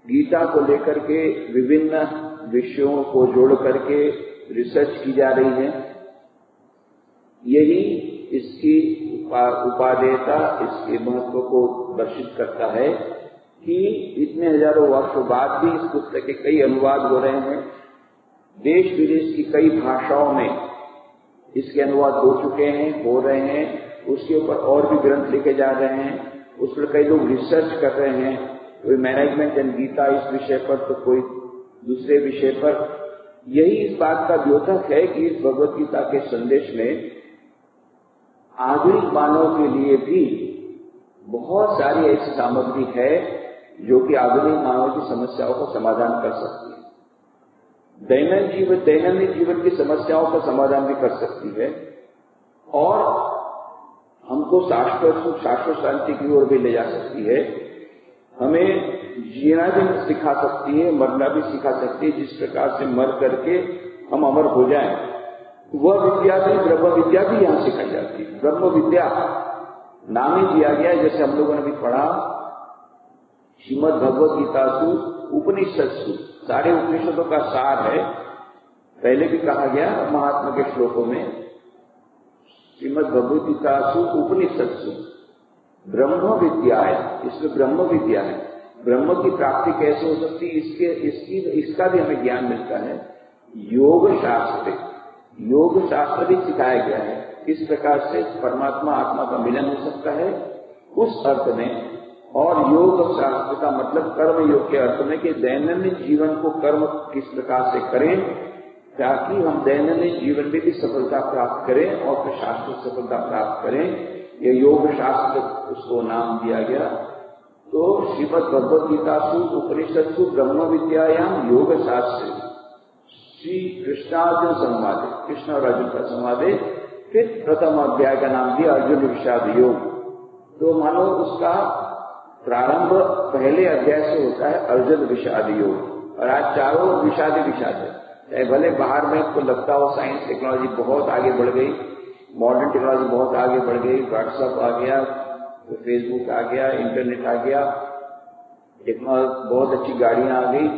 गीता को लेकर के विभिन्न विषयों को जोड़ करके रिसर्च की जा रही है। यही इसकी उपादेयता, इसके महत्व को दर्शित करता है कि इतने हजारों वर्षों बाद भी इस पुस्तक के कई अनुवाद हो रहे हैं। देश विदेश की कई भाषाओं में इसके अनुवाद हो चुके हैं, हो रहे हैं। उसके ऊपर और भी ग्रंथ लिखे जा रहे हैं, उस पर कई लोग रिसर्च कर रहे हैं, कोई मैनेजमेंट एंड गीता इस विषय पर, तो कोई दूसरे विषय पर। यही इस बात का द्योतक है कि इस भगवत गीता के संदेश में आधुनिक मानव के लिए भी बहुत सारी ऐसी सामग्री है जो कि आधुनिक मानव की समस्याओं का समाधान कर सकती है। दैनंदिन जीवन की समस्याओं का समाधान भी कर सकती है और हमको शाश्वत सुख, शाश्वत शांति की ओर भी ले जा सकती है। हमें जीना भी सिखा सकती है, मरना भी सिखा सकती है। जिस प्रकार से मर करके हम अमर हो जाएं, वह विद्या भी, ब्रह्म विद्या भी यहां सिखाई जाती है। ब्रह्म विद्या नाम ही दिया गया है, जैसे हम लोगों ने भी पढ़ा श्रीमद् भगवद गीता सु उपनिषत्सु, सारे उपनिषदों का सार है। पहले भी कहा गया महात्मा के श्लोकों में, श्रीमद् भगवद गीता सु उपनिषत्सु ब्रह्म विद्या है। इसमें ब्रह्म विद्या है। ब्रह्म की प्राप्ति कैसे हो सकती है, इसका भी हमें ज्ञान मिलता है। योग शास्त्र भी सिखाया गया है किस प्रकार से परमात्मा आत्मा का मिलन हो सकता है, उस अर्थ में। और योग शास्त्र का मतलब कर्म योग के अर्थ में कि दैनंदिन जीवन को कर्म किस प्रकार से करें ताकि हम दैनंदिन जीवन में भी सफलता प्राप्त करें और फिर शाश्वत सफलता प्राप्त करें। ये योग शास्त्र उसको नाम दिया गया। तो श्रीमद् भगवद गीता सु उपनिषत्सु ब्रह्म विद्यायाम योग शास्त्र श्री कृष्णार्जुन संवादे, कृष्ण और अर्जुन का संवादे। फिर प्रथम अध्याय का नाम दिया अर्जुन विषाद योग। तो मानो उसका प्रारंभ पहले अध्याय से होता है अर्जुन विषाद योग। और आज चारों विषाद है। भले बाहर में आपको लगता हो साइंस टेक्नोलॉजी बहुत आगे बढ़ गई, मॉडर्न टेक्नोलॉजी बहुत आगे बढ़ गई, व्हाट्सएप आ गया, तो फेसबुक आ गया, इंटरनेट आ गया, टेक्नोलॉजी बहुत अच्छी गाड़ियां आ गई,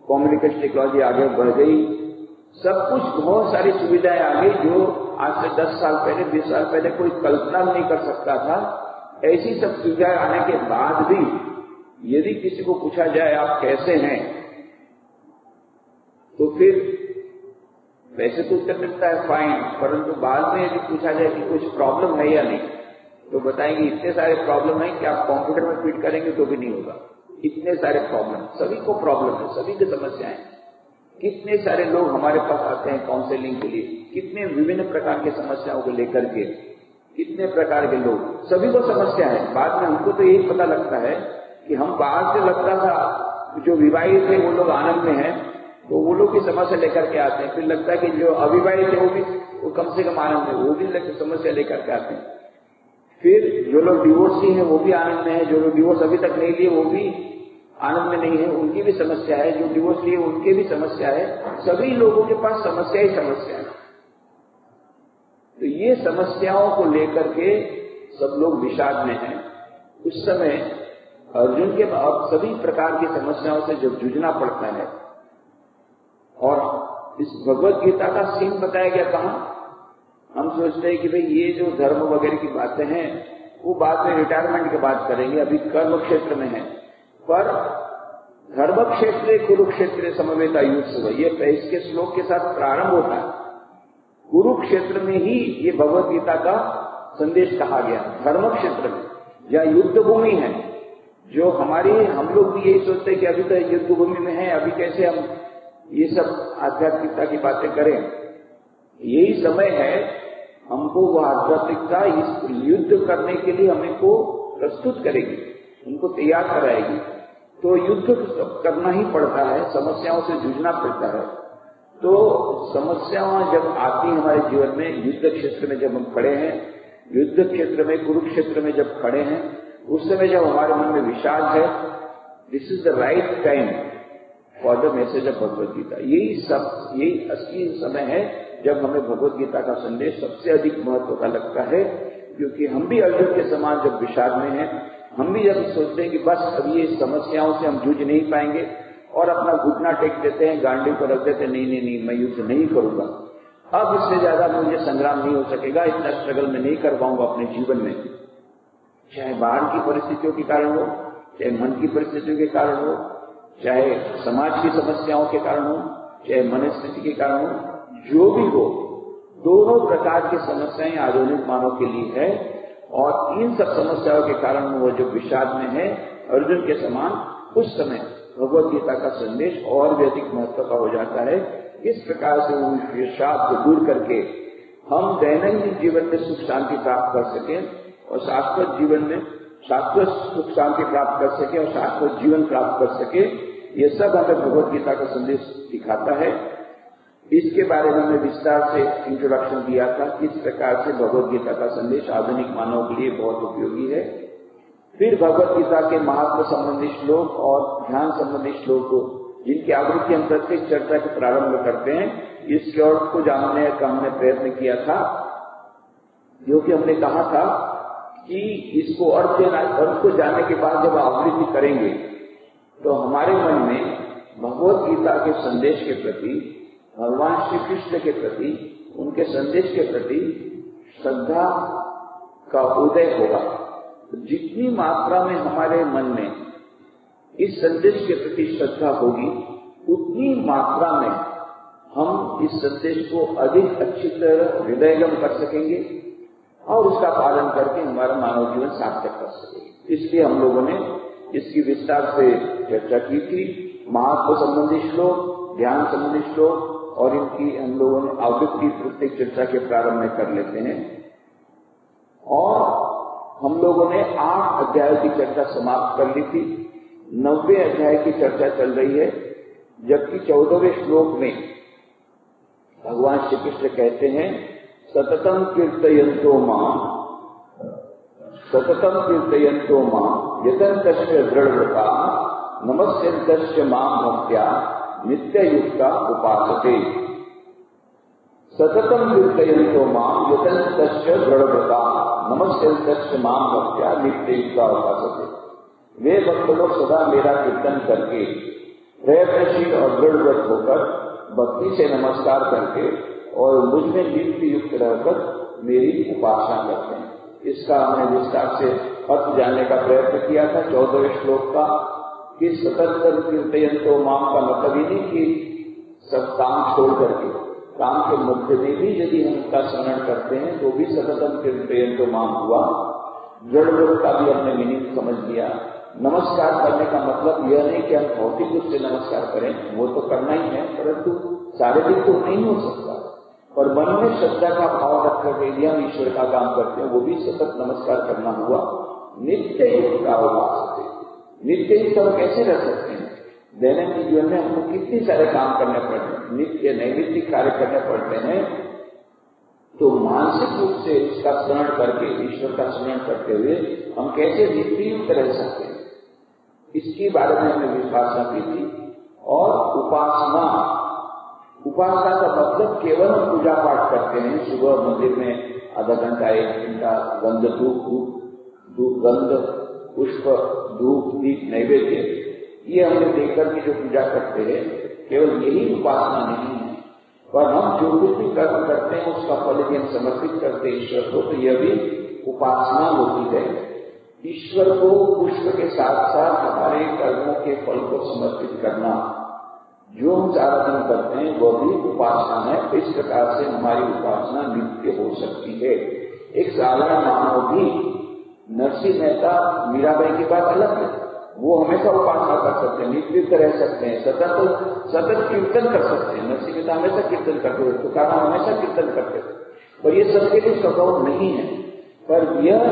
कम्युनिकेशन टेक्नोलॉजी आगे बढ़ गई, सब कुछ बहुत सारी सुविधाएं आ गई जो आज से 10 साल पहले 20 साल पहले कोई कल्पना नहीं कर सकता था। ऐसी सब सुविधाएं आने के बाद भी यदि किसी को पूछा जाए आप कैसे हैं, तो फिर वैसे तो उत्तर मिलता है फाइन, परंतु बाद में यदि पूछा जाए कि कुछ प्रॉब्लम है या नहीं, तो बताएंगे इतने सारे प्रॉब्लम है कि आप कंप्यूटर में फिट करेंगे तो भी नहीं होगा। इतने सारे प्रॉब्लम, सभी को प्रॉब्लम है, सभी की समस्याएं। कितने सारे लोग हमारे पास आते हैं काउंसलिंग के लिए, कितने विभिन्न प्रकार की समस्याओं को लेकर के, कितने प्रकार के लोग, सभी को समस्या है। बाद में हमको तो यही पता लगता है कि हम बाहर से लगता था जो विवाहित थे वो लोग आनंद में हैं, तो वो लोग की समस्या लेकर के आते हैं। फिर लगता है कि जो अविवाहित है वो कम से कम आनंद में, वो भी समस्या लेकर के आते हैं। फिर जो लोग डिवोर्सी हैं वो भी आनंद में है, जो लोग डिवोर्स अभी तक नहीं लिए वो भी आनंद में नहीं है, उनकी भी समस्या है, जो डिवोर्स लिए उनकी भी समस्या है। सभी लोगों के पास समस्या ही समस्या है। तो ये समस्याओं को लेकर के सब लोग विषाद में हैं। उस समय अर्जुन के सभी प्रकार की समस्याओं से जब जूझना पड़ता है, और इस भगवत गीता का सीन बताया गया कहां, हम सोचते हैं कि भाई ये जो धर्म वगैरह की बातें हैं वो बाद में रिटायरमेंट के बाद करेंगे, अभी कर्म क्षेत्र में है। पर धर्म क्षेत्र कुरुक्षेत्र समवेता युत्सव, ये इसके श्लोक के साथ प्रारंभ होता है। कुरुक्षेत्र में ही ये भगवत गीता का संदेश कहा गया, धर्म क्षेत्र में जहाँ युद्ध भूमि है। जो हम लोग भी यही सोचते हैं कि अभी तो युद्ध भूमि में है, अभी कैसे हम ये सब आध्यात्मिकता की बातें करें। यही समय है हमको वो आध्यात्मिकता इस युद्ध करने के लिए हमें को प्रस्तुत करेगी, उनको तैयार कराएगी। तो युद्ध करना ही पड़ता है, समस्याओं से जूझना पड़ता है। तो समस्याएं जब आती हैं हमारे जीवन में, युद्ध क्षेत्र में जब हम खड़े हैं, युद्ध क्षेत्र में कुरुक्षेत्र में जब खड़े हैं, उस समय जब हमारे मन में विषाद है, this is the right time for the message of Bhagavad Gita. यही असली समय है जब हमें भगवत गीता का संदेश सबसे अधिक महत्व का लगता है, क्योंकि हम भी अर्जुन के समान जब विषाद में हैं, हम भी जब सोचते हैं कि बस अब ये समस्याओं से हम जूझ नहीं पाएंगे और अपना घुटना टेक देते हैं, गांडी को रख देते हैं, नहीं मैं युद्ध नहीं करूंगा, अब इससे ज्यादा मुझे संग्राम नहीं हो सकेगा, इतना स्ट्रगल मैं नहीं कर पाऊंगा अपने जीवन में, चाहे बाहर की परिस्थितियों के कारण हो, चाहे मन की परिस्थितियों के कारण हो, चाहे समाज की समस्याओं के कारण हो, चाहे मनस्थिति के कारण हो, जो भी हो, दोनों प्रकार की समस्याएं आधुनिक मानव के लिए है। और इन सब समस्याओं के कारण वो जो विषाद में है अर्जुन के समान, उस समय भगवद गीता का संदेश और भी अधिक महत्व का हो जाता है। इस प्रकार से वो विषाद को दूर करके हम दैनंदिन जीवन में सुख शांति प्राप्त कर सकें और शाश्वत जीवन में शाश्वत सुख शांति प्राप्त कर सके और शाश्वत जीवन प्राप्त कर सके, ये सब हमें भगवद गीता का संदेश दिखाता है। इसके बारे में हमने विस्तार से इंट्रोडक्शन दिया था, किस प्रकार से भगवद गीता का संदेश आधुनिक मानव के लिए बहुत उपयोगी है। फिर भगवद गीता के महात्मा संबंधी श्लोक और ध्यान संबंधी श्लोक को, जिनकी आवृत्ति हम प्रत्येक चर्चा के प्रारंभ में करते हैं, इसके अर्थ को जानने का हमने प्रयत्न किया था, जो कि हमने कहा था कि इसको अर्थ को जानने के बाद जब आवृत्ति करेंगे तो हमारे मन में भगवद गीता के संदेश के प्रति, भगवान श्री कृष्ण के प्रति, उनके संदेश के प्रति श्रद्धा का उदय होगा। जितनी मात्रा में हमारे मन में इस संदेश के प्रति श्रद्धा होगी, उतनी मात्रा में हम इस संदेश को अधिक अच्छी तरह हृदयगम कर सकेंगे और उसका पालन करके हमारा मानव जीवन सार्थक कर सकेंगे। इसलिए हम लोगों ने इसकी विस्तार से चर्चा की थी। महात्मा संबंधी श्लोक, ध्यान संबंधी श्लोक और इनकी हम लोगों ने आवृत्ति प्रत्येक चर्चा के प्रारंभ में कर लेते हैं। और हम लोगों ने 8 अध्याय की चर्चा समाप्त कर ली थी। 90वें अध्याय की चर्चा चल रही है, जबकि 14वें श्लोक में भगवान श्री कृष्ण कहते हैं, सततम कीर्तयन्तो मां यतन्तस्य दृढ़व्रता नमस्यन्तस्य मां भक्त्या नित्ययुक्ता उपासते। सततम कीर्तयन्तो मां यतन्तस्य दृढ़व्रता नमस्यन्तस्य मां भक्त्या नित्ययुक्ता उपासते। वे भक्त लोग सदा मेरा कीर्तन करके प्रयत्नशील और दृढ़व्रत होकर भक्ति से नमस्कार करके और मुझ में नित्य युक्त रहकर मेरी उपासना करते हैं। इसका हमने विस्तार से अर्थ जानने का प्रयत्न किया था 14वें श्लोक का, कि सतत कीर्तयन्तो मां का मतलब ही नहीं कि सब काम छोड़ करके, काम के मध्य में भी यदि हम उनका स्मरण करते हैं तो भी सततम कीर्तयन्तो मां हुआ। दृढ़व्रत का भी हमने मीनिंग समझ लिया। नमस्कार करने का मतलब यह नहीं कि हम भौतिक रूप से नमस्कार करें, वो तो करना ही है, परंतु शारीरिक तो नहीं हो सकता, और मन में श्रद्धा का भाव रख करके यदि हम ईश्वर का काम करते हैं, वो भी सतत नमस्कार करना हुआ। नित्य युक्त का उपासते, नित्य युक्त हम कैसे रह सकते हैं? दैनिक जीवन में हमको कितने सारे काम करने पड़ते हैं, नित्य नैमित्तिक कार्य करने पड़ते हैं, तो मानसिक रूप से उसका स्मरण करके, ईश्वर का स्मरण करते हुए हम कैसे नित्य युक्त रह सकते हैं, इसके बारे में हमने विश्वासना की थी। और उपासना का मतलब केवल हम पूजा पाठ करते हैं, सुबह मंदिर में आधा घंटा 1 घंटा गंध धूप गंध पुष्प धूप दीप नैवेद्य, ये हमने देखकर की जो पूजा करते हैं, केवल यही उपासना नहीं है, पर हम जो कुछ भी कर्म करते हैं उसका फल यदि हम समर्पित करते हैं ईश्वर को, तो यह भी उपासना होती है। ईश्वर को पुष्प के साथ साथ हमारे कर्मों के फल को समर्पित करना, जो हम सारा दिन करते हैं वह भी उपासना है। इस प्रकार से हमारी उपासना नित्य हो सकती है। एक साधारण मानव भी, नरसिंह मेहता मीराबाई की बात अलग है, वो हमेशा उपासना कर सकते हैं, नित्य रह सकते हैं, सतत कीर्तन कर सकते हैं। नरसिंह मेहता हमेशा कीर्तन करते हैं, तुकाराम हमेशा कीर्तन करते हैं, पर ये सबके लिए संभव नहीं है। पर यह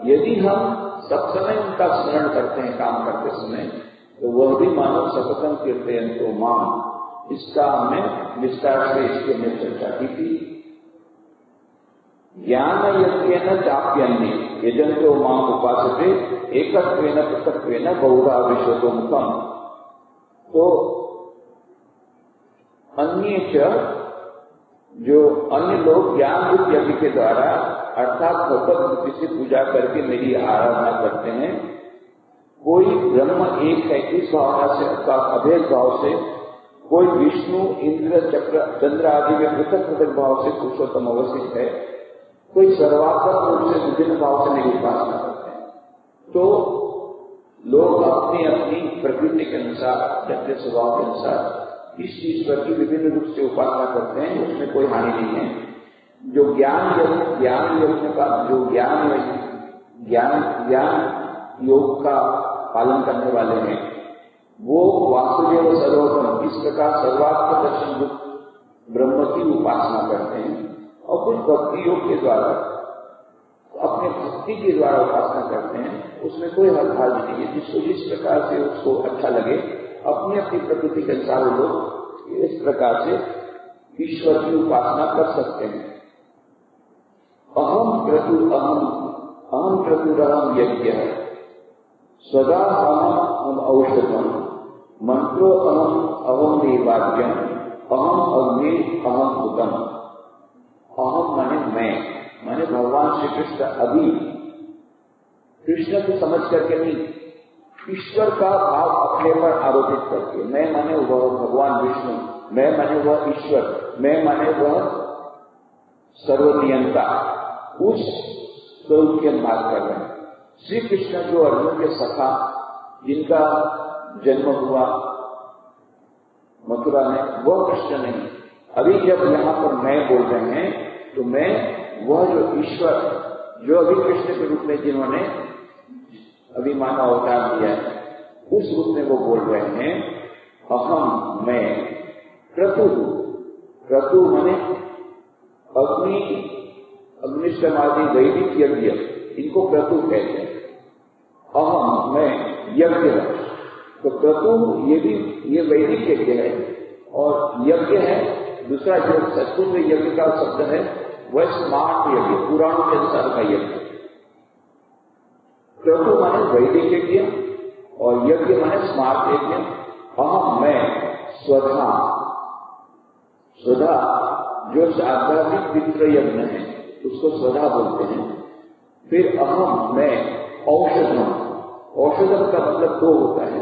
यदि हम सब समय उनका स्मरण करते हैं काम करते समय, तो वह भी मानो सततम कीर्तयन्तो मां। इसका हमने विस्तार से इसकी हमने चर्चा की थी। ज्ञान यज्ञेन चाप्यन्ये यजन्तो मां उपासते एकत्वेन पृथक्त्वेन बहुधा विश्वतो मुखम। तो अन्य जो अन्य लोग ज्ञान रूप यज्ञ के द्वारा अर्थात भगवत बुद्धि से पूजा करके मेरी आराधना करते हैं, कोई ब्रह्म एक है इस भावना से अर्थात अभेद भाव से, कोई विष्णु इंद्र चक्र चंद्र आदि में पृथक पृथक भाव से पुरुषोत्तम अवस्थित है, कोई सर्वात्मक रूप से विभिन्न भाव से मेरी उपासना करते हैं। तो लोग अपनी अपनी प्रकृति के अनुसार, अपने स्वभाव के अनुसार इस ईश्वर की विभिन्न रूप से उपासना करते हैं, उसमें कोई हानि नहीं है। जो ज्ञान यज्ञ का जो ज्ञान योग का पालन करने वाले हैं, वो वासुदेव सर्वोत्तम इस प्रकार सर्वात्म दर्शन रूप ब्रह्म की उपासना करते हैं, और कुछ भक्ति योग के द्वारा अपने भक्ति के द्वारा उपासना करते हैं। उसमें कोई हर्ज नहीं है, जिसको जिस प्रकार से उसको अच्छा लगे अपनी अपनी प्रकृति के अनुसार लोग इस प्रकार से ईश्वर की उपासना कर सकते हैं। अहम क्रतुरहम यज्ञ सदा अहम औषधम मंत्रो अहम देवाज्ञम अहम अग्नि अहम भूतम। अहम माने भगवान श्री कृष्ण अभी कृष्ण को समझ करके नहीं, ईश्वर का भाव अपने पर आरोपित करके, मैं माने वह भगवान विष्णु, मैं माने वह ईश्वर, मैं माने वह सर्वनियंता, उस स्वरूप की हम बात कर रहे हैं। श्री कृष्ण जो अर्जुन के सखा, जिनका जन्म हुआ मथुरा में, वह कृष्ण नहीं। अभी जब यहाँ पर मैं बोल रहे हैं तो मैं वह जो ईश्वर जो अभी कृष्ण के रूप में जिन्होंने अभी मानव अवतार दिया है, उस रूप में वो बोल रहे हैं अहम मैं क्रतु माने अग्निष्टम आदि वैदिक यज्ञ, इनको क्रतु कहते हैं। अहम मैं यज्ञ, तो क्रतु ये वैदिक यज्ञ है, और यज्ञ है दूसरा जो संस्कृत में यज्ञ का शब्द है वह स्मार्ट यज्ञ, पुराणों के अनुसार का यज्ञ। क्रतु माने वैदिक यज्ञ और यज्ञ माने स्मार्ट यज्ञ। अहम मैं स्वधा जो आध्यात्मिक पितृ यज्ञ है उसको स्वधा बोलते हैं। फिर अहम मैं औषधम का मतलब दो होता है,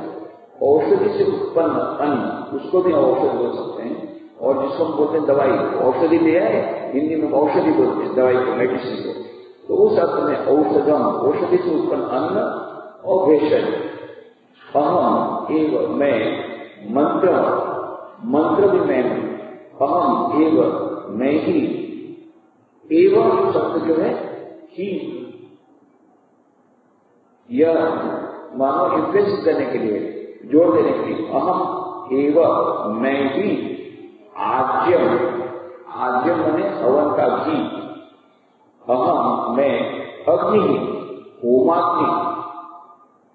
औषधि से उत्पन्न अन्न उसको भी औषध बोल सकते हैं, और जिसको हम बोलते हैं दवाई, औषधि ले आए, हिंदी में औषधि बोलते हैं दवाई को, मेडिसिन को। तो उस अर्थ में औषधम औषधि से उत्पन्न अन्न और भेषज। अहम एव मैं मंत्र भी मैं हूं। अहम एव मैं ही, एवं शब्द जो है ही, यह मानो इम्प्रेस करने के लिए, जोर देने के लिए, अहम एव मैं ही आज्यम माने हवन का घी। अहम मैं अग्नि होमाग्नि,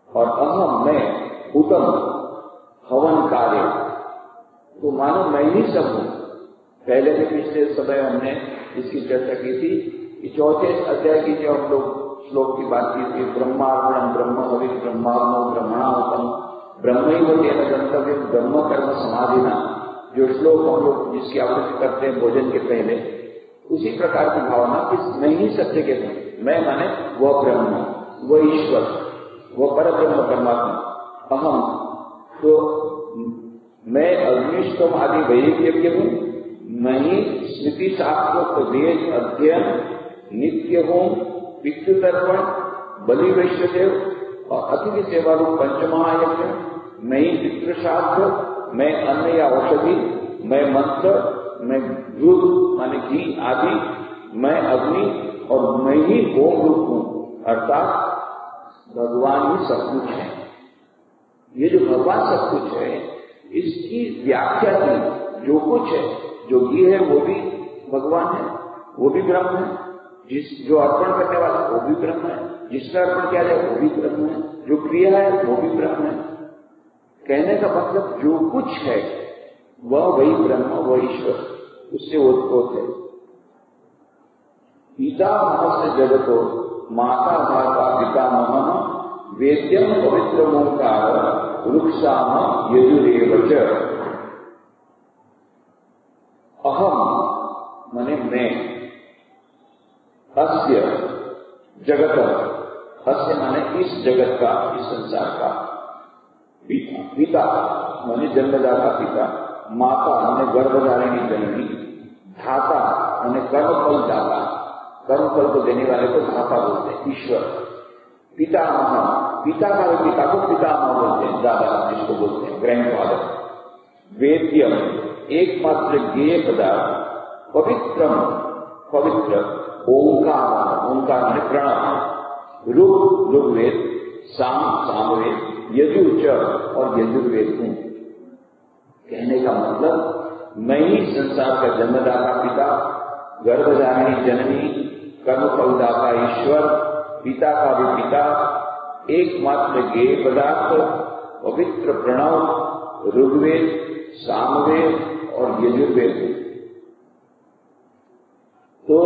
और अहम मैं भूतम हवन कार्य। तो मानो मैं ही सब हूं। पहले भी पिछले समय हमने इसकी चर्चा की थी कि चौथे अध्याय की जो हम लोग श्लोक की बात की थी, ब्रह्मार्पणम ब्रह्म हवि ब्रह्माग्नो ब्रह्मणाहुतम ब्रह्मैव तेन गंतव्यम ब्रह्म कर्म समाधिना, जो श्लोक हम लोग जिसकी आवृत्ति करते हैं भोजन के पहले, उसी प्रकार की भावना कि मैं ही सत्य के हूं। मैं माने वह ब्रह्म, वह ईश्वर, वह परब्रह्म परमात्मा। अहम तो मैं अग्निष्टम आदि वैदिक यज्ञ हूं, मैं ही स्मृति शास्त्रोक्त वेद अध्ययन, नित्य होम, पितृतर्पण, बलि वैश्यदेव और अतिथि सेवा रूप पंचमहायज्ञ, मैं ही पितृशास्त्र, मैं अन्न या औषधि, मैं मंत्र, मैं दूध माने घी आदि, मैं अग्नि, और मैं ही होम रूप हूं। अर्थात भगवान ही सब कुछ है। ये जो भगवान सब कुछ है, इसकी व्याख्या की जो कुछ है, जो घी है वो भी भगवान है, वो भी ब्रह्म है, जो अर्पण करने वाला वो भी ब्रह्म है, जिसका अर्पण किया जाए वो भी ब्रह्म है, जो क्रिया है वो भी ब्रह्म है। कहने का मतलब जो कुछ है वह वही ब्रह्म, वह ईश्वर, उससे ओतप्रोत है। पिता महस्य जगतो माता भाता पितामह वेद्यम पवित्र ओंकार वृक्षाम यजुरेव च। अहम माने मैं, अस्य जगत, अस्य माने इस जगत का, इस संसार का पिता, पिता माने जन्मदाता पिता, माता माने गर्भधारिणी जननी, धाता माने कर्मफल दाता, कर्मफल को देने वाले को धाता बोलते हैं ईश्वर। पितामह, पिता का पिता को पितामह बोलते हैं, दादा जिसको बोलते हैं ग्रैंडफादर। वेद्यम एकमात्र ज्ञेय पदार्थ, पवित्रम पवित्र, ओंकार, ओंकार माने प्रणव, ऋग ऋग्वेद, साम सामवेद, यजुर्च और यजुर्वेद हूं। कहने का मतलब मैं ही संसार का जन्मदाता पिता, गर्भधारिणी जननी, कर्मफलदाता ईश्वर, पिता का भी पिता, एकमात्र ज्ञेय पदार्थ, पवित्र प्रणव, ऋग्वेद, सामवेद और यजुर्वेद हूं। तो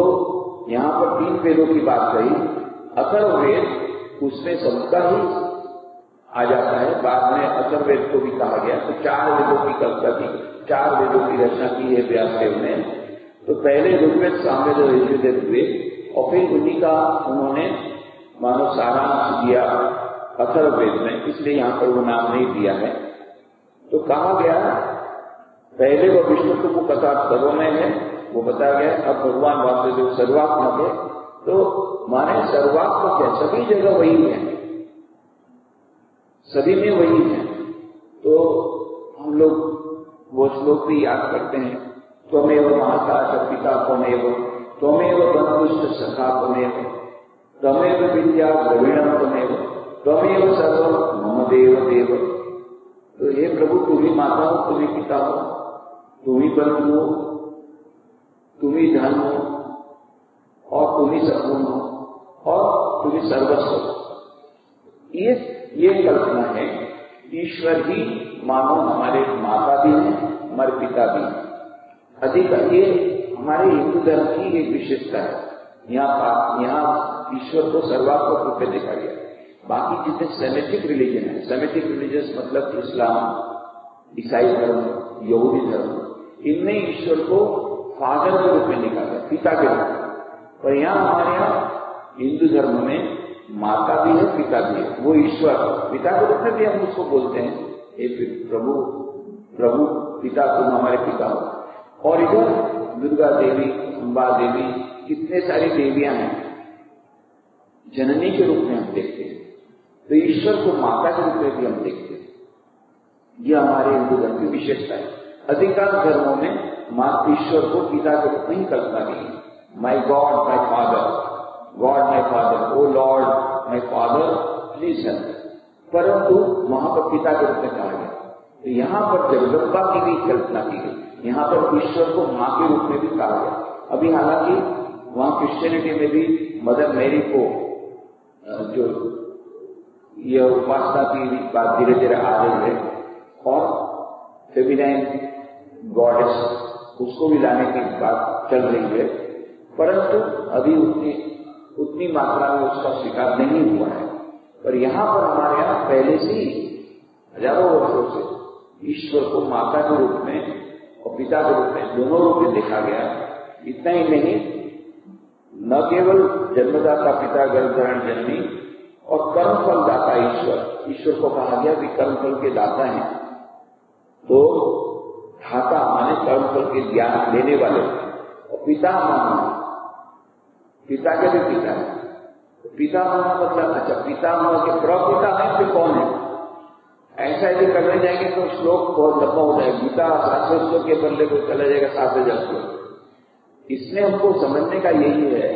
यहां पर 3 वेदों की बात कही। अथर्ववेद उसमें सबका ही आ जाता है, बाद में अथर्ववेद को भी कहा गया। तो 4 वेदों की कल्पना की, 4 वेदों की रचना की है व्यासदेव ने। तो पहले ऋग्वेद, सामवेद और यजुर्वेद हुए और फिर उन्हीं का उन्होंने मानो सारांश दिया अथर्ववेद में, इसलिए यहां पर वो नाम नहीं दिया है। तो कहा गया पहले वो विष्णु को कथा सर्वमय है, वो बताया गया। अब भगवान वासुदेव सर्वात्मक है, तो माने सर्वात्मक है, सभी जगह वही है, सभी में वही है। तो हम लोग वो श्लोक भी याद करते हैं, त्वमेव माता च पिता त्वमेव, त्वमेव बन्धुश्च सखा त्वमेव, त्वमेव विद्या द्रविणम त्वमेव, त्वमेव सर्वं मम देव देव। तो हे प्रभु, तुम ही माता हो, तुम ही पिता हो, तुम ही बंधु हो, तुम ही धन हो और तुम ही सद्गुण हो और तुम ही सर्वस्व हो। ये कल्पना है। ईश्वर ही मानो हमारे माता भी है, हमारे पिता भी है। अधिक ये हमारे हिंदू धर्म की एक विशेषता है। यहाँ ईश्वर को सर्वात्मक रूप में देखा गया। बाकी जितने सेमेटिक रिलीजन है, सेमेटिक रिलीजन मतलब इस्लाम, ईसाई धर्म, यहूदी धर्म, इनमें ईश्वर को फादर के रूप में देखा गया, पिता के रूप में। पर यहाँ हमारे यहाँ हिंदू धर्म में माता भी है, पिता भी है, वो ईश्वर पिता के रूप में भी हम उसको बोलते हैं, प्रभु प्रभु पिता, तुम हमारे पिता हो। और इधर दुर्गा देवी, अम्बा देवी, कितने सारी देवियां हैं, जननी के रूप में हम देखते हैं। तो ईश्वर को माता के रूप में भी हम देखते हैं। यह हमारे हिंदू धर्म की विशेषता है। अधिकांश धर्मों में ईश्वर को पिता के रूप में ही कल्पना की है। My God my father, God my father, O lord my father please help. परंतु वहां पर पिता के रूप में कहा गया। तो यहाँ पर जगदम्बा की भी कल्पना की गई, यहाँ पर ईश्वर को मां के रूप में भी कहा गया। अभी हालांकि वहां क्रिश्चियनिटी में भी मदर मैरी को जो यह उपासना की बात धीरे धीरे आ रही है और फेमिनाइन गॉडेस उसको भी लाने की बात चल रही है, परंतु अभी उतनी मात्रा में उसका स्वीकार नहीं हुआ है। पर यहाँ पर हमारे यहाँ पहले से ही हजारों वर्षों से ईश्वर को माता के रूप में और पिता के रूप में, दोनों रूप में देखा गया। इतना ही नहीं, न केवल जन्मदाता पिता, गर्भधारण जननी और कर्मफल दाता ईश्वर, ईश्वर को कहा गया कि कर्मफल के दाता हैं। तो धाता माने कर्मफल के ज्ञान देने वाले, और पिता माना पिता के भी पिता है। तो पिता माना मतलब, अच्छा पिता माना के प्रपिता है, फिर कौन है? ऐसा यदि करने जाएंगे तो श्लोक बहुत लंबा हो जाएगा। गीता 700 श्लोक के बदले को चला जाएगा 7000 श्लोक। इसमें हमको समझने का यही है,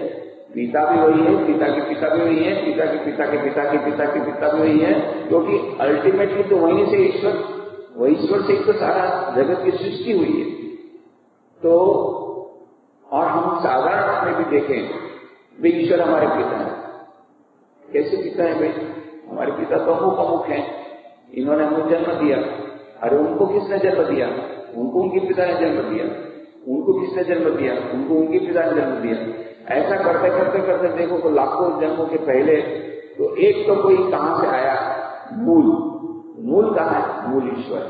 पिता भी वही है, पिता के पिता भी वही है, पिता के पिता के पिता के पिता के पिता भी वही है, क्योंकि अल्टीमेटली तो वहीं से ईश्वर, वही ईश्वर से तो सारा जगत की सृष्टि हुई है। तो और हम साधारण में भी देखें, वे ईश्वर हमारे पिता है। कैसे पिता है भाई? हमारे पिता तो अमुक हैं, इन्होंने हमको जन्म दिया। अरे उनको किसने जन्म दिया? उनको उनके पिता ने जन्म दिया। उनको किसने जन्म दिया? उनको उनके पिता ने जन्म दिया। ऐसा करते करते करते देखो तो लाखों जन्मों के पहले तो एक तो कोई कहां से आया? मूल कहां है? मूल ईश्वर।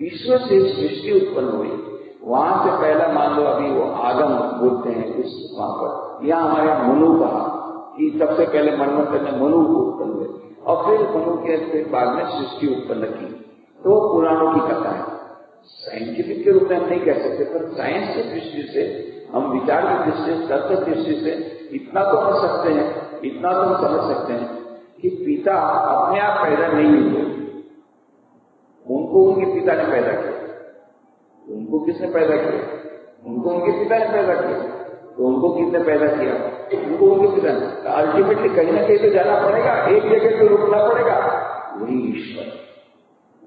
ईश्वर से सृष्टि उत्पन्न हुई, वहां से पहला मान लो अभी वो आगम बोलते हैं उस वहां पर, यहाँ हमारे यहाँ मनु कहा कि सबसे पहले मनवंतर ने मनु को उत्पन्न हुए और फिर मनु के बाद में सृष्टि उत्पन्न की। तो पुराणों की कथा है, साइंटिफिक के रूप में हम नहीं कह सकते, पर साइंस की दृष्टि से, हम विचार की दृष्टि से, तर्क की दृष्टि से इतना तो समझ सकते हैं, इतना तो हम समझ सकते हैं कि पिता अपने आप पैदा नहीं हुए, उनको उनके पिता ने पैदा किया। उनको किसने पैदा किया? उनको उनके पिता ने पैदा किया। तो उनको किसने पैदा किया? उनको उनके पिता ने। तो अल्टीमेटली कहीं ना कहीं तो जाना पड़ेगा, एक जगह तो रुकना पड़ेगा, वही ईश्वर।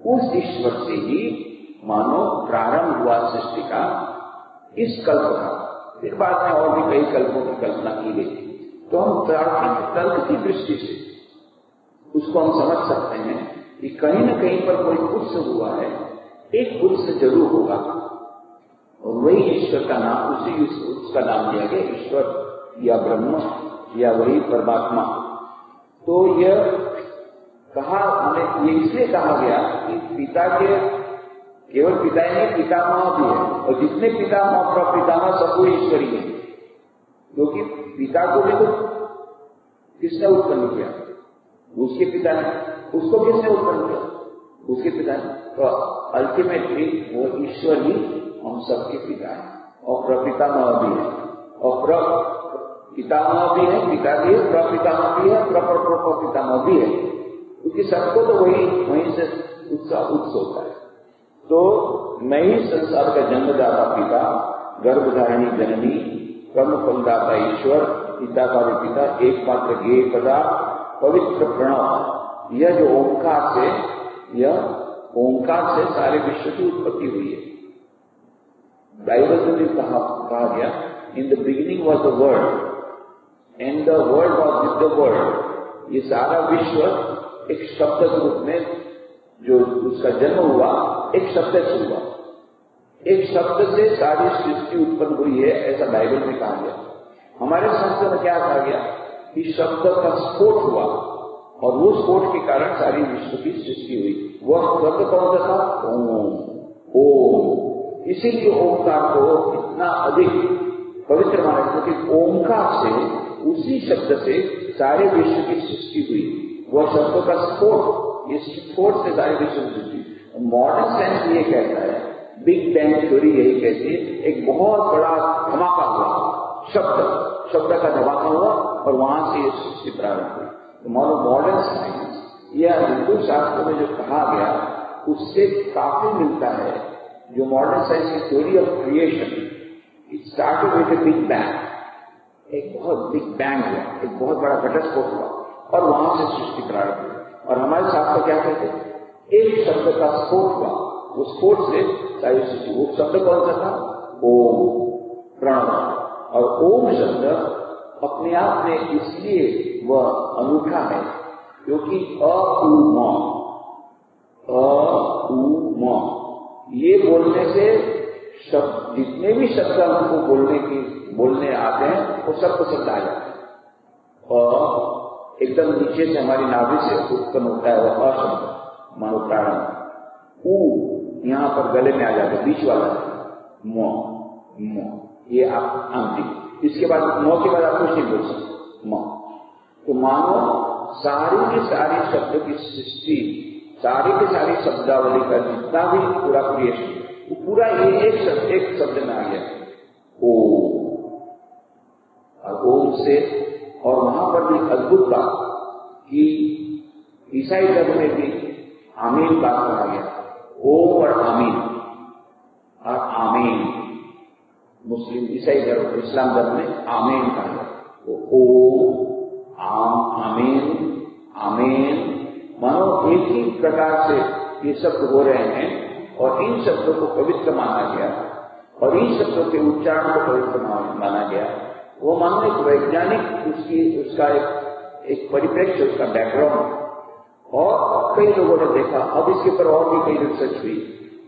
उस ईश्वर से ही मानो प्रारंभ हुआ सृष्टि का, इस कल्प का। फिर बाद में और भी कई कल्पों की कल्पना की गई। तो हम तार्किक तर्क की दृष्टि से उसको हम समझ सकते हैं कि कहीं न कहीं पर कोई कुछ हुआ है, एक कुछ जरूर होगा, और वही ईश्वर का नाम, उसी उसका नाम दिया गया ईश्वर या ब्रह्म या वही परमात्मा। तो यह कहा, ये इसलिए कहा गया कि पिता के केवल पिता ही नहीं, पितामह भी है, और जितने पितामह प्रपितामह सब वो ईश्वरी है। क्योंकि पिता को भी तो किसने उत्पन्न किया? उसके पिता ने। उसको किसने उत्पन्न किया? उसके पिता ने। तो अल्टीमेटली वो ईश्वर ही हम सबके पिता है, और प्रपितामह भी है, और प्रपितामह भी है, पिता भी है, प्रपितामह भी है, प्रपितामह भी है, क्योंकि सबको तो वहीं से उसका उत्स होता है। तो मैं ही संसार का जन्मदाता पिता, गर्भधारिणी जननी, कर्म फलदाता ईश्वर, पिता का भी पिता, एकमात्र ज्ञेय पदार्थ, पवित्र प्रणव। यह जो ओंकार से, यह ओंकार से सारे विश्व की उत्पत्ति हुई है। बाइबल में भी कहा गया, in the beginning was the world and the world was with the world. ये सारा विश्व एक शब्द के रूप में जो उसका जन्म हुआ, एक शब्द से हुआ, एक शब्द से सारी सृष्टि उत्पन्न हुई है, ऐसा बाइबल में कहा गया। हमारे शास्त्र में क्या कहा गया कि शब्द का स्फोट हुआ, और वो स्फोट के कारण सारी विश्व की सृष्टि हुई। वह शब्द कौन सा था? ओम। ओम, इसीलिए ओमकार को इतना अधिक पवित्र माना, क्योंकि ओमकार से, उसी शब्द से सारे विश्व की सृष्टि हुई। वह शब्द का स्फोट, इस स्फोट से सारे विश्व की सृष्टि। मॉडर्न साइंस ये कहता है, बिग बैंग थ्योरी यही कहती है, एक बहुत बड़ा धमाका हुआ, शब्द का धमाका हुआ, और वहां से ये सृष्टि प्रारंभ हुई। तो मॉडर्न साइंस या हिंदू शास्त्र में जो कहा गया, उससे काफी मिलता है। जो मॉडर्न साइंस की theory of creation, it started with a big bang, एक बहुत बिग बैंग हुआ, एक बहुत बड़ा घटस्फोट हुआ, और वहां से सृष्टि प्रारंभ हुई। और हमारे शास्त्र क्या कहते हैं? एक शब्द का स्फोट हुआ, उस स्फोट से सारी सृष्टि। वो शब्द कौन सा था? ओम, प्रणव। और ओम शब्द अपने आप में इसलिए वह अनूठा है क्योंकि ये बोलने से शब्द, जितने भी शब्द हमको बोलने आते हैं, वो सबको शब्द आ जाते हैं। और एकदम नीचे से हमारी नाभि से उत्पन्न होता है वह अशब्द, मानो प्रारंभ। ऊ यहां पर गले में आ जाता है, बीच वाला म, ये आप अंतिम। इसके बाद मौ के बाद आप कुछ नहीं बोल सकते, मौ। तो मानो सारी की सारी शब्द की सृष्टि, सारी की सारी शब्दावली का जितना भी पूरा क्रिएशन, वो पूरा ये एक शब्द में आ गया, ओम। और ओम से, और वहां पर भी अद्भुत बात कि ईसाई धर्म में भी आमीन बात कहा गया, ओम और आमीन, और आमीन मुस्लिम ईसाई धर्म, इस्लाम धर्म में आमीन कहा गया। तो ओम, आमीन, आमीन, मानो एक ही प्रकार से ये शब्द हो रहे हैं, और इन शब्दों को पवित्र माना गया, और इन शब्दों के उच्चारण को पवित्र माना गया। वो मानो एक वैज्ञानिक उसका एक परिप्रेक्ष्य, उसका बैकग्राउंड। और कई लोगों ने देखा, अब इसके ऊपर और भी कई रिसर्च हुई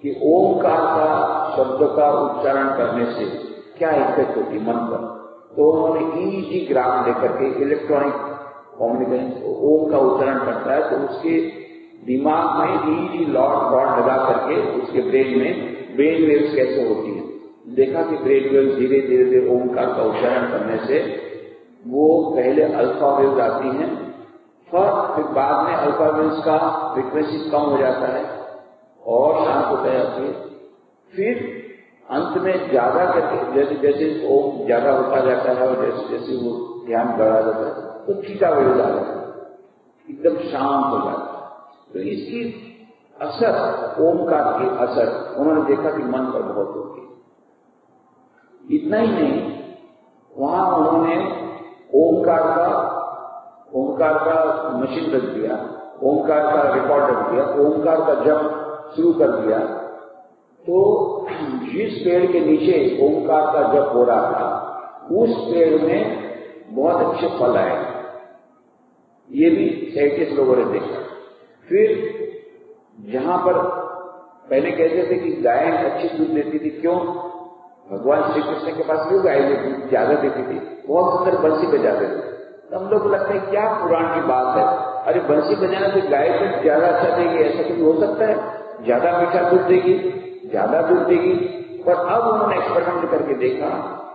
कि ओमकार का शब्द का उच्चारण करने से क्या इफेक्ट होती मन पर। तो उन्होंने EEG ग्राफ लेकर के, इलेक्ट्रॉनिक कम्युनिकेशन, ओम का उच्चारण करता है, तो उसके दिमाग में EEG रॉड लगा करके उसके ब्रेन वेव्स कैसे होती है, देखा कि ब्रेन वेव्स धीरे धीरे ओंकार का उच्चारण करने से वो पहले अल्फा वेव्स आती हैं, फिर बाद में अल्फा वेव्स का फ्रीक्वेंसी कम हो जाता है और शांत होता जाती है। फिर अंत में ज्यादा करके जैसे जैसे ओम ज्यादा होता जाता है और जैसे जैसे वो ध्यान बढ़ा जाता है तो थीटा वेव्स आ जाता है, एकदम शांत हो जाता है। तो इसकी असर, ओमकार की असर उन्होंने देखा कि मन पर बहुत होती है। इतना ही नहीं, वहां उन्होंने ओमकार का मशीन रख दिया, ओमकार का रिकॉर्ड रख दिया, ओमकार का जप शुरू कर दिया। तो जिस पेड़ के नीचे ओमकार का जप हो रहा था उस पेड़ में बहुत अच्छे फल आए, ये भी साइंटिस्ट लोगों ने देखा। फिर जहां पर पहले कहते थे कि गाय अच्छी दूध देती थी, क्यों? भगवान श्री कृष्ण के पास क्यों गाय दूध ज्यादा देती थी? बहुत सुंदर बंसी बजाते थे। तो हम लोग को लगता है क्या पुराण की बात है, अरे बंसी बजाने से गाय दूध ज्यादा अच्छा देगी, ऐसा कुछ हो सकता है? ज्यादा मीठा दूध देगी, ज्यादा दूध देगी। पर अब उन्होंने एक्सपेरिमेंट करके देखा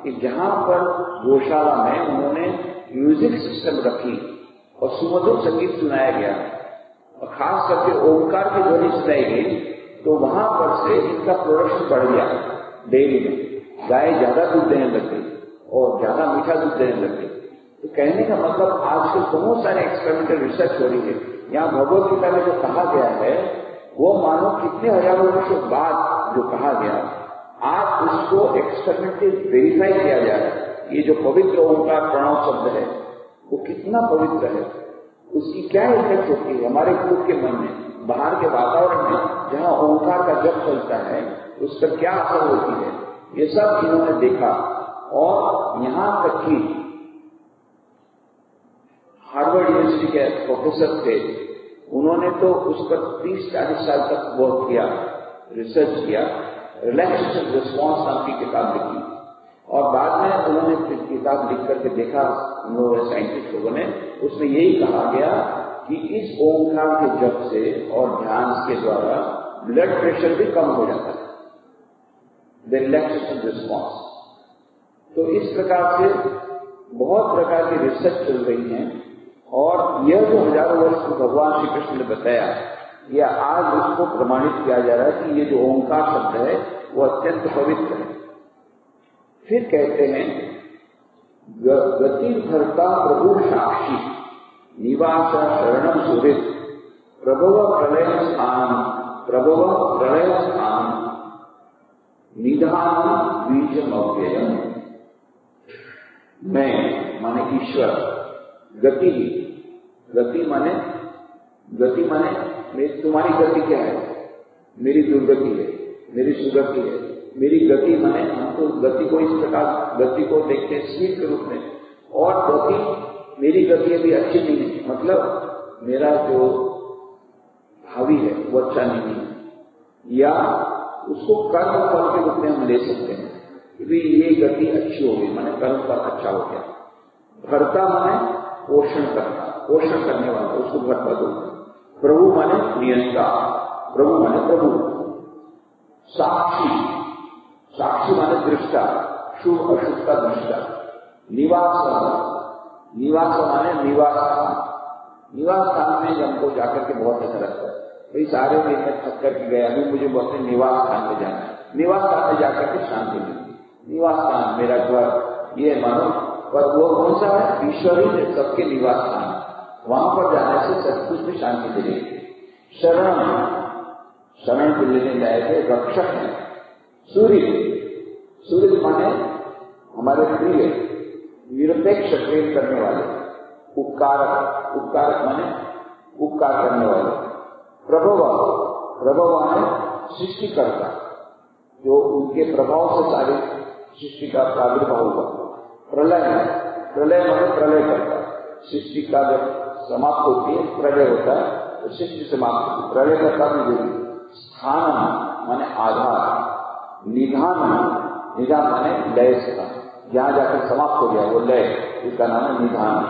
कि जहां पर गौशाला में उन्होंने म्यूजिक सिस्टम रखी और सुमधुर संगीत सुनाया गया और खास करके ओंकार की ध्वनि सुनाई गई, तो वहां पर से इनका प्रोडक्शन बढ़ गया। डेयरी में गाय ज्यादा दूध देने लग गई और ज्यादा मीठा दूध देने लग गई। तो कहने का मतलब आजकल बहुत सारे एक्सपेरिमेंटल रिसर्च हो रही है। यहाँ भगवत गीता में जो कहा गया है वो मानो कितने हजारों वर्षों बाद जो कहा गया, आज उसको एक्सपेरिमेंटली वेरीफाई किया जा रहा है। ये जो पवित्र ओंकार प्रणव शब्द है वो कितना पवित्र है, उसकी क्या इफेक्ट होती है हमारे खुद के मन में, बाहर के वातावरण में जहां ओंकार का जप चलता है उस पर क्या असर होती है, ये सब इन्होंने देखा। और यहां तक कि हार्वर्ड यूनिवर्सिटी के प्रोफेसर थे, उन्होंने तो उस पर 30-40 साल तक वर्क किया, रिसर्च किया, रिलैक्सेशन रिस्पॉन्स नाम की किताब लिखी और बाद में उन्होंने किताब लिख करके देखा, हम लोग साइंटिस्ट लोगों ने, उसमें यही कहा गया कि इस ओंकार के जप से और ध्यान के द्वारा ब्लड प्रेशर भी कम हो जाता है, द रिलैक्सेशन रिस्पॉन्स। तो इस प्रकार से बहुत प्रकार की रिसर्च चल रही है और यह जो हजारों वर्ष भगवान श्री कृष्ण ने बताया, यह आज उसको प्रमाणित किया जा रहा है कि ये जो ओंकार शब्द है वो अत्यंत पवित्र है। फिर कहते हैं गति भरता प्रभु साक्षी निवास शरणम सुहृद प्रभव प्रलय स्थान निधान बीजम अव्ययम। मैं माने ईश्वर, गति माने मेरी तुम्हारी गति क्या है? मेरी दुर्गति है, मेरी सुगति है। मेरी गति माने हम तो गति को इस प्रकार गति को देखते हैं स्पीड के रूप में, और गति मेरी गति अभी अच्छी नहीं है, मतलब मेरा जो भावी है वो अच्छा नहीं है, या उसको कर्म फल के रूप में हम ले सकते हैं कि ये गति अच्छी हो गई, माने कर्म फल अच्छा हो गया। भरता माने पोषण करना, पोषण करने वाला, उसको भरता बोलते हैं। प्रभु माने नियंता, प्रभु माने प्रभु। साक्षी माने दृष्टा, शुभ अशुभ का दृष्टा। निवास माने निवास स्थान में हमको जाकर के बहुत अच्छा लगता है, भाई सारे दिन में थक करके गया, अभी मुझे बहुत निवास स्थान में जाना है, निवास स्थान में जाकर के शांति मिलती। निवास स्थान मेरा घर, ये मानो, पर वो कौन सा है? ईश्वर ही है सबके निवास स्थान, वहां पर जाने से सब कुछ में शांति मिलेगी। शरण के लेने लायक है, रक्षक है। सूर्य माने हमारे प्रिय, निरपेक्ष प्रेम करने वाले। उपकारक माने उपकार करने वाले। प्रभव माने सृष्टिकर्ता, जो उनके प्रभाव से सारी सृष्टि का प्रादुर्भाव हुआ। प्रलय माने प्रलय करता, सृष्टि का जब समाप्त होती है प्रलय होता है तो सृष्टि समाप्त होती है, प्रलय करता भी जरूरी। स्थान माने आधार। निधान माने लय स्थान, जहां जाकर समाप्त हो गया वो लय, उसका नाम है निधान।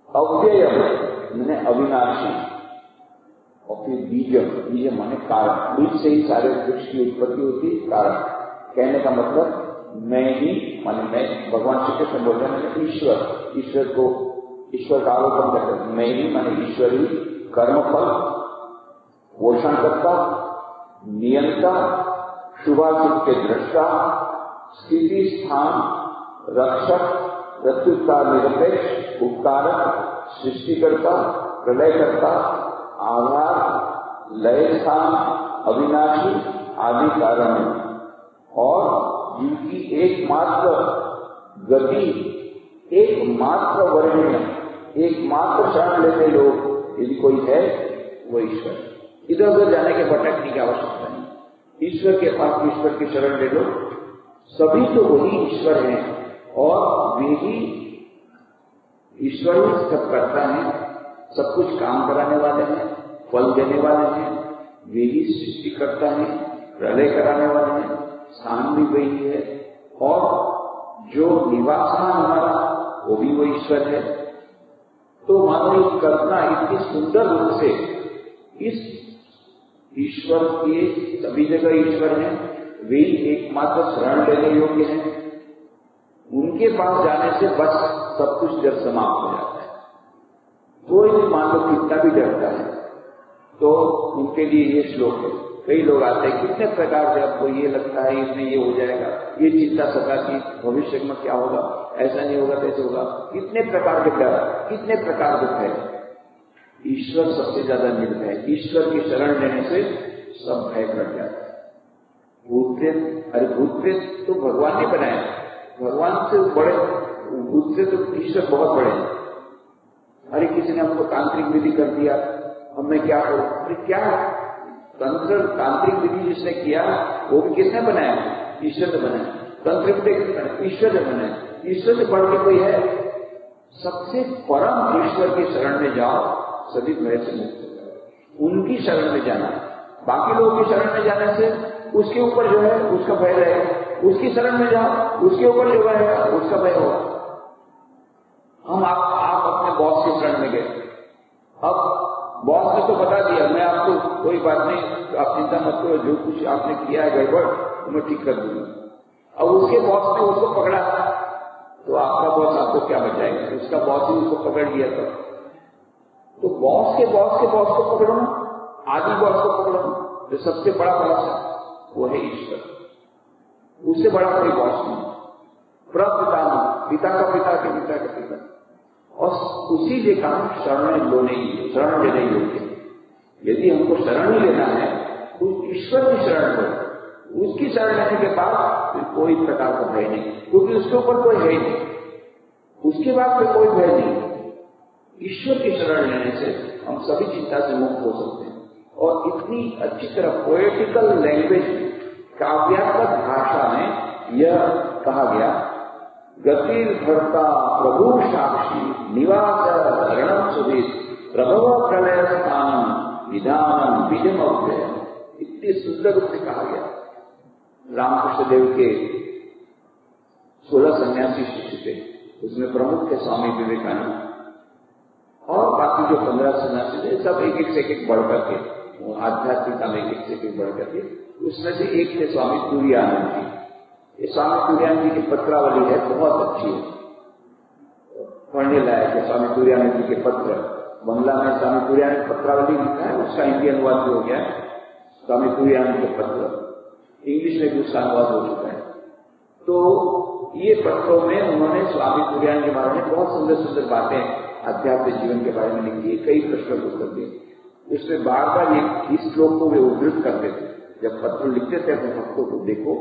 अव्यय माने अविनाशी, और फिर बीज माने कारण, बीज से ही सारे वृक्ष की उत्पत्ति होती है, कारण। कहने का मतलब मैं ही, माने मैं, भगवान श्री कृष्ण बोल रहे हैं ईश्वर को, ईश्वर का आरोपण करते हैं, मैं ही माने ईश्वर ही कर्मफल, पोषण करता, नियंता, शुभाशुभ के दृष्टा, स्थिति स्थान रक्षक, प्रत्युत्तर निरपेक्ष, उपकारक, सृष्टिकर्ता, प्रलयकर्ता, आधार, लय स्थान, अविनाशी आदि कारण है। और जिनकी एकमात्र गति, एकमात्र वर्णनीय, एकमात्र शरण लेते लोग यदि कोई है वो ईश्वर। इधर उधर जाने के भटकने की आवश्यकता नहीं, ईश्वर के पास ईश्वर की शरण ले लो, सभी तो वही ईश्वर हैं और वे ही ईश्वर ही सब करता है, सब कुछ काम कराने वाले हैं, फल देने वाले हैं, वे ही सृष्टि करता है, प्रलय कराने वाले हैं, स्थान भी वही है और जो निवास स्थान हमारा वो भी वो ईश्वर है। तो मानो ये कल्पना इतनी सुंदर रूप से इस ईश्वर के, सभी जगह ईश्वर है, वे एकमात्र शरण लेने योग्य हैं, उनके पास जाने से बस सब कुछ डर समाप्त हो जाता है। कोई भी मान लो कितना भी डरता है तो उनके लिए ये श्लोक है। कई लोग आते हैं, कितने प्रकार से आपको ये लगता है इसमें ये हो जाएगा, ये चिंता सताती, भविष्य में क्या होगा, ऐसा नहीं होगा कैसे होगा, कितने प्रकार के डर, कितने प्रकार के भय। ईश्वर सबसे ज्यादा निर्भय है, ईश्वर की शरण लेने से सब भय कट जाता है। भूत प्रेत, अरे भूत प्रेत तो भगवान ने बनाया, भगवान से बड़े भूत से तो ईश्वर बहुत बड़े हैं। अरे किसी ने हमको तांत्रिक विधि कर दिया, अब मैं क्या करूं, अरे क्या तंत्र तांत्रिक विधि जिसने किया वो भी किसने बनाया, ईश्वर ने बनाया। तंत्र विधि किसने बनाया, ईश्वर ने बनाया। ईश्वर से बढ़ के कोई है? सबसे परम ईश्वर की शरण में जाओ, सभी भय से मुक्त हो जाओ, उनकी शरण में जाना। बाकी लोगों की शरण में जाने से उसके ऊपर जो है उसका भय रहेगा, उसकी शरण में जाओ उसके ऊपर जो रहेगा उसका भय होगा। हम आप अपने बॉस की शरण में गए, अब बॉस ने तो बता दिया मैं आपको कोई बात नहीं, तो आप चिंता मत करो, जो कुछ आपने किया है गड़बड़ तो मैं ठीक कर दूंगा। अब उसके बॉस ने उसको पकड़ा तो आपका बॉस आपको क्या बचाएगा, उसका बॉस ही उसको पकड़ लिया था। तो बॉस के बॉस के बॉस को पकड़ो ना, आदि बॉस को पकड़ो, जो सबसे बड़ा बॉस है वो है ईश्वर, उससे बड़ा कोई बॉस नहीं। प्रपिता, पिता का पिता के पिता का पिता, और उसी के कारण शरण लेने योग्य। यदि हमको शरण ही लेना है तो ईश्वर की शरण लो, उसकी शरण लेने के बाद फिर कोई प्रकार का भय नहीं, क्योंकि उसके ऊपर कोई है नहीं, उसके बाद फिर कोई भय नहीं। ईश्वर की शरण लेने से हम सभी चिंता से मुक्त हो सकते हैं। और इतनी अच्छी तरह पोएटिकल लैंग्वेज, काव्यात्मक भाषा में यह कहा गया, गतिर्भर्ता प्रभु साक्षी निवास शरणम सुधीर प्रभव प्रलय स्थान विधानम बीजम अव्यय। इतनी सुंदर रूप से कहा गया। रामकृष्ण देव के 16 सन्यासी शिष्य थे, उसमें प्रमुख थे स्वामी विवेकानंद, और बाकी जो 15 सन्यासी थे सब एक एक बढ़कर के, आध्यात्मिकता में एक एक बढ़कर के, उसमें से एक थे स्वामी तुरायानंद जी। ये स्वामी तुरायानंद जी की पत्रावली है, बहुत अच्छी है, पढ़ने लायक है। स्वामी तुरायानंद जी के पत्र, बंगला में स्वामी तुरायानंद पत्रावली लिखा है, उसका हिंदी अनुवाद हो गया है, स्वामी तुरायानंद के पत्र, इंग्लिश में भी उसका अनुवाद हो चुका है। तो ये पत्रों में उन्होंने स्वामी तुरायानंद के बारे में बहुत सुंदर सुंदर बातें आध्यात्मिक जीवन के बारे में लिखी, कई प्रश्न को उत्तर दिए। उसमें बार बार इस श्लोक को वे उद्धृत करते थे, जब पत्र लिखते थे अपने भक्तों को, देखो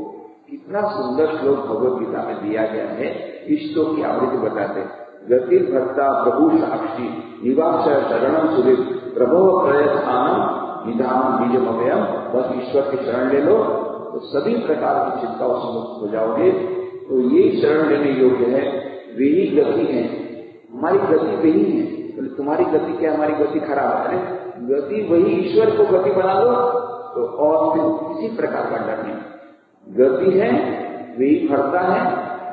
कितना सुंदर श्लोक भगवत गीता में दिया गया है। इस श्लोक की आवृत्ति बताते, गतिर्भर्ता प्रभु साक्षी निवास शरणम सुधीर प्रभव प्रयत्न निधान बीजम अव्ययम। बस ईश्वर की शरण ले लो तो सभी प्रकार की चिंताओं से मुक्त हो जाओगे। तो ये शरण लेने योग्य है, वे ही गति है, हमारी गति वही है। तो तुम्हारी गति क्या, हमारी गति खराब है, गति वही, ईश्वर को गति बना लो तो और फिर किसी प्रकार का डर नहीं। गति है वही भरता है,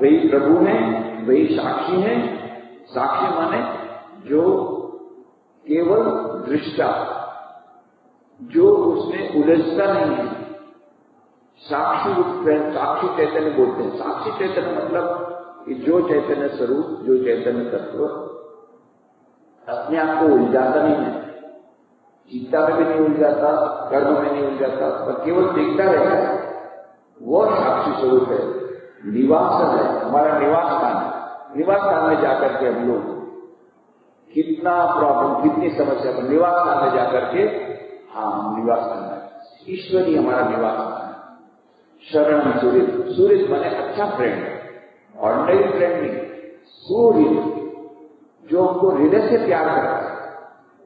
वही प्रभु है, वही साक्षी है। साक्षी माने जो केवल दृष्टा, जो उसमें उलझता नहीं है। साक्षी रूप साक्षी चैतन्य बोलते हैं। साक्षी चैतन्य मतलब कि जो चैतन्य स्वरूप, जो चैतन्य तत्व अपने आप को उलझाता नहीं है, चिंता में भी नहीं उलझाता, कर्म में नहीं उलझाता, पर केवल देखता रहता है, वह साक्षी स्वरूप है। निवास है, हमारा निवास स्थान। निवास स्थान में जाकर के हम लोग कितना प्रॉब्लम, कितनी समस्या, पर निवास स्थान में जाकर के हाँ निवास स्थान है, ईश्वरी हमारा निवास स्थान है। शरण सूर्य, सूर्य माने अच्छा फ्रेंड, ऑर्डिनरी फ्रेंड नहीं, सूर्य जो हमको हृदय से प्यार करता है,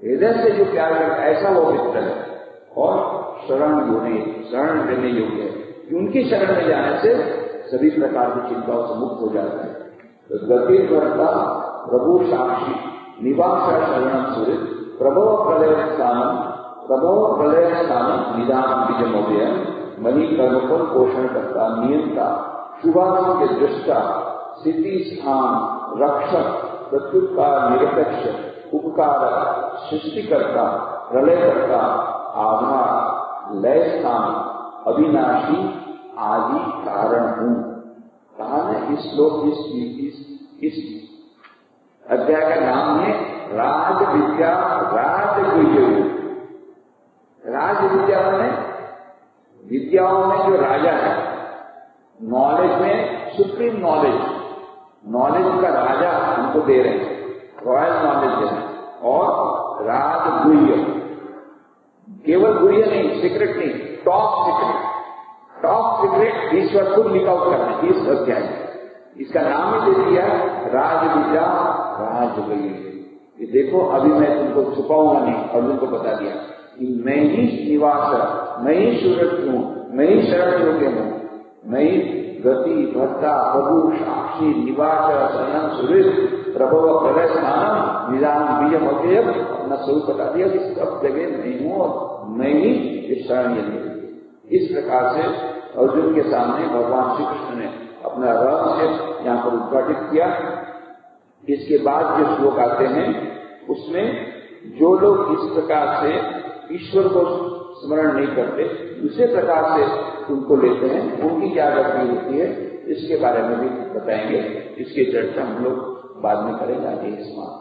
हृदय से जो प्यार करता है ऐसा वो मित्र है। और शरण लेने योग्य है कि उनकी शरण में जाने से सभी प्रकार की चिंताओं से मुक्त हो जाता है। तो गति करता प्रभु साक्षी निवास शरण सूर्य प्रभव प्रलय स्थान निदान बीजमोदय मणि कर्मफल पोषण करता नियंता शुभारंभ के दृष्टा स्थिति स्थान रक्षक प्रत्युपकार निरपेक्ष उपकारक सृष्टिकर्ता प्रलयकर्ता आधार लय स्थान अविनाशी आदि कारण हूं। कहा है इस श्लोक इस अध्याय का नाम है राज विद्या राजगुह्य। राज विद्या में विद्याओं में जो राजा है, नॉलेज में सुप्रीम नॉलेज का राजा हमको दे रहे हैं, रॉयल नॉलेज दे रहे हैं। और राजगुह्य, केवल गुह्य नहीं, सीक्रेट नहीं, टॉप सीक्रेट ईश्वर खुद लिखा आउट करना है इस अध्याय में। इसका नाम ही दे दिया राज विद्या राजगुह्य। ये देखो अभी मैं तुमको छुपाऊंगा नहीं, अर्जुन को बता दिया कि मैं ही निवास, मैं ही सूरज हूं, मैं ही शरण योग्य हूं, मैं ही गति भर्ता प्रभु साक्षी निवास शरण सूर्य प्रभव प्रलय स्थान निदान बीजम अव्यय। अपना स्वरूप बता दिया कि सब जगह मैं हूं और मैं ही शरण योग्य। इस प्रकार से अर्जुन के सामने भगवान श्री कृष्ण ने अपना रहस्य यहाँ पर उद्घाटित किया। इसके बाद जो श्लोक आते हैं उसमें जो लोग इस प्रकार से ईश्वर को स्मरण नहीं करते, दूसरे प्रकार से उनको लेते हैं, उनकी क्या गति होती है, इसके बारे में भी बताएंगे। इसकी चर्चा हम लोग बाद में करेंगे आगे इस माह।